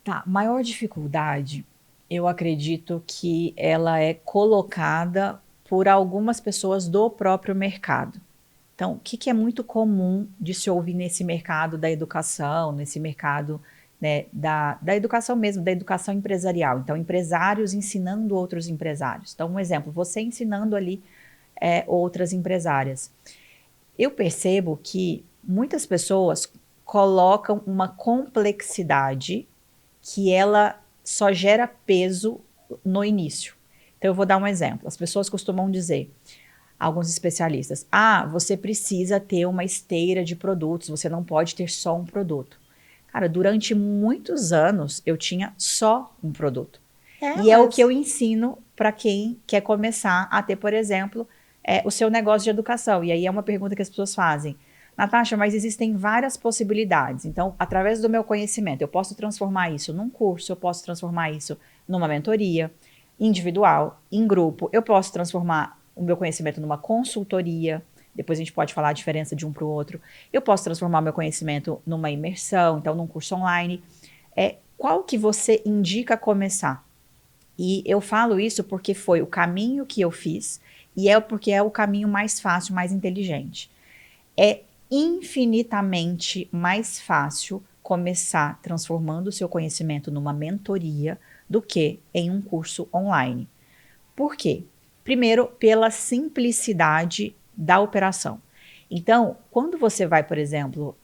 Tá, maior dificuldade, eu acredito que ela é colocada por algumas pessoas do próprio mercado. Então, o que, que é muito comum de se ouvir nesse mercado da educação, nesse mercado, né, da educação mesmo, da educação empresarial? Então, empresários ensinando outros empresários. Então, um exemplo, você ensinando ali outras empresárias. Eu percebo que muitas pessoas colocam uma complexidade que ela só gera peso no início. Então, eu vou dar um exemplo. As pessoas costumam dizer, alguns especialistas, você precisa ter uma esteira de produtos, você não pode ter só um produto. Cara, durante muitos anos eu tinha só um produto. É, E é o que mas eu ensino para quem quer começar a ter, por exemplo, o seu negócio de educação. E aí é uma pergunta que as pessoas fazem. Natasha, mas existem várias possibilidades. Então, através do meu conhecimento, eu posso transformar isso num curso, eu posso transformar isso numa mentoria individual, em grupo, eu posso transformar o meu conhecimento numa consultoria. Depois a gente pode falar a diferença de um para o outro. Eu posso transformar o meu conhecimento numa imersão, então num curso online. Qual que você indica começar? E eu falo isso porque foi o caminho que eu fiz e é porque é o caminho mais fácil, mais inteligente. É infinitamente mais fácil começar transformando o seu conhecimento numa mentoria do que em um curso online. Por quê? Primeiro, pela simplicidade da operação. Então, quando você vai, por exemplo,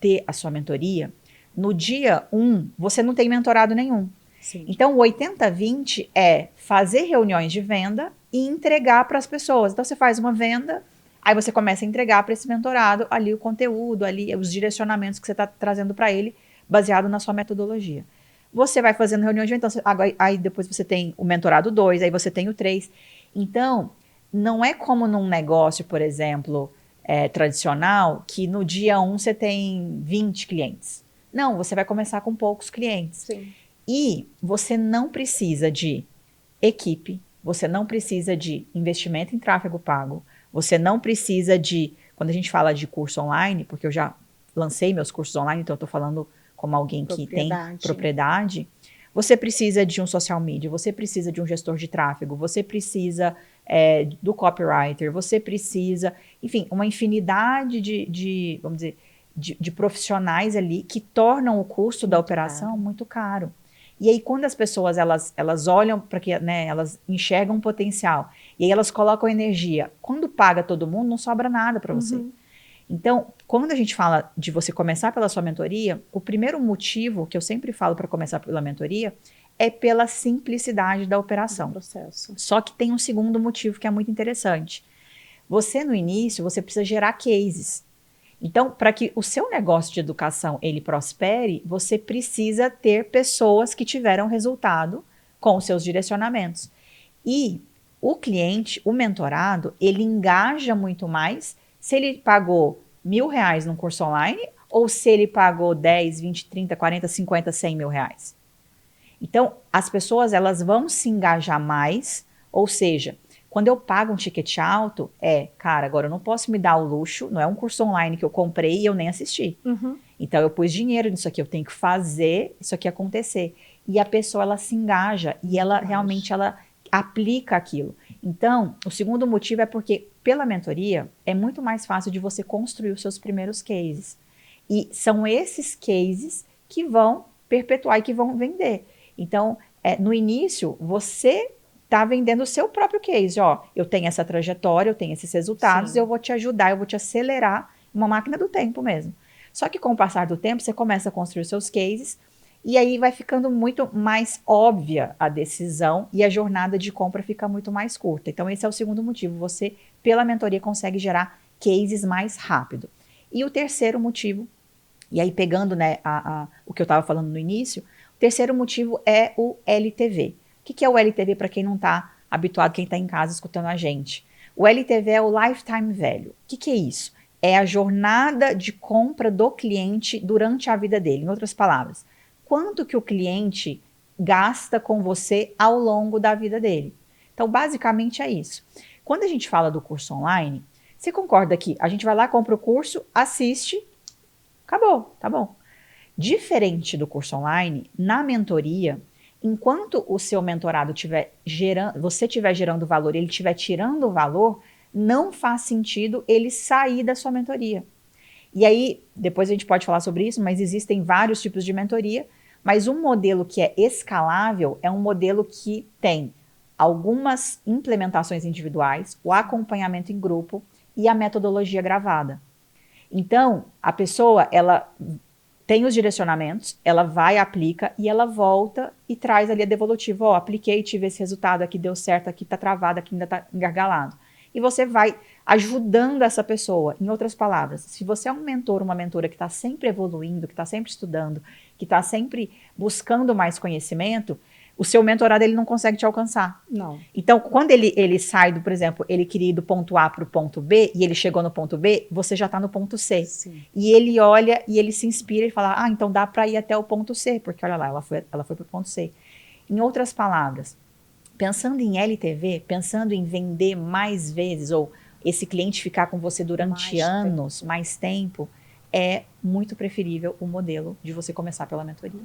ter a sua mentoria, no dia 1, você não tem mentorado nenhum. sim. Então, o 80-20 é fazer reuniões de venda e entregar para as pessoas. Então, você faz uma venda, aí você começa a entregar para esse mentorado ali o conteúdo, ali os direcionamentos que você está trazendo para ele, baseado na sua metodologia. Você vai fazendo reuniões de venda, então, aí depois você tem o mentorado 2, aí você tem o 3. Então, não é como num negócio, por exemplo, tradicional, que no dia 1 você tem 20 clientes. Não, você vai começar com poucos clientes. Sim. E você não precisa de equipe, você não precisa de investimento em tráfego pago, você não precisa de, quando a gente fala de curso online, porque eu já lancei meus cursos online, então eu estou falando como alguém que tem Propriedade. propriedade, você precisa de um social media, você precisa de um gestor de tráfego, você precisa do copywriter, você precisa, enfim, uma infinidade vamos dizer, de profissionais ali que tornam o custo da Muito operação caro. muito caro. E aí, quando as pessoas elas olham para que, né, elas enxergam um potencial e aí elas colocam energia, quando paga todo mundo, não sobra nada para você. Uhum. Então, quando a gente fala de você começar pela sua mentoria, o primeiro motivo que eu sempre falo para começar pela mentoria é pela simplicidade da Do operação. processo. Só que tem um segundo motivo que é muito interessante. Você, no início, você precisa gerar cases. Então, para que o seu negócio de educação ele prospere, você precisa ter pessoas que tiveram resultado com os seus direcionamentos. E o cliente, o mentorado, ele engaja muito mais se ele pagou R$ 1.000 num curso online ou se ele pagou 10, 20, 30, 40, 50, 100 mil reais. Então, as pessoas elas vão se engajar mais, ou seja, quando eu pago um ticket alto, cara, agora eu não posso me dar o luxo, não é um curso online que eu comprei e eu nem assisti. Uhum. Então, eu pus dinheiro nisso aqui, eu tenho que fazer isso aqui acontecer. E a pessoa, ela se engaja e ela Muito realmente, mais. ela aplica aquilo. Então, o segundo motivo é porque, pela mentoria, é muito mais fácil de você construir os seus primeiros cases. E são esses cases que vão perpetuar e que vão vender. Então, no início, você está vendendo o seu próprio case. Ó, eu tenho essa trajetória, eu tenho esses resultados, eu Sim. vou te ajudar, eu vou te acelerar, uma máquina do tempo mesmo. Só que com o passar do tempo, você começa a construir os seus cases e aí vai ficando muito mais óbvia a decisão e a jornada de compra fica muito mais curta. Então, esse é o segundo motivo. Você, pela mentoria, consegue gerar cases mais rápido. E o terceiro motivo, e aí pegando, né, o que eu estava falando no início, o terceiro motivo é o LTV. O que é o LTV para quem não está habituado, quem está em casa escutando a gente? O LTV é o Lifetime Value. O que é isso? É a jornada de compra do cliente durante a vida dele. Em outras palavras, quanto que o cliente gasta com você ao longo da vida dele. Então, basicamente é isso. Quando a gente fala do curso online, você concorda que a gente vai lá, compra o curso, assiste, acabou, tá bom. Diferente do curso online, na mentoria, enquanto o seu mentorado estiver gerando, você estiver gerando valor, ele estiver tirando valor, não faz sentido ele sair da sua mentoria. E aí, depois a gente pode falar sobre isso, mas existem vários tipos de mentoria, mas um modelo que é escalável é um modelo que tem algumas implementações individuais, o acompanhamento em grupo e a metodologia gravada. Então, a pessoa, ela tem os direcionamentos, ela vai, aplica e ela volta e traz ali a devolutiva. Ó, apliquei, tive esse resultado, aqui deu certo, aqui tá travado, aqui ainda tá engargalado. E você vai ajudando essa pessoa. Em outras palavras, se você é um mentor, uma mentora que está sempre evoluindo, que está sempre estudando, que está sempre buscando mais conhecimento, o seu mentorado ele não consegue te alcançar. Não. Então, quando ele sai do, por exemplo, ele queria ir do ponto A para o ponto B, e ele chegou no ponto B, você já está no ponto C. Sim. E ele olha e ele se inspira e fala, ah, então dá para ir até o ponto C, porque olha lá, ela foi para o ponto C. Em outras palavras, pensando em LTV, pensando em vender mais vezes, ou esse cliente ficar com você durante anos, mais tempo, é muito preferível o modelo de você começar pela mentoria.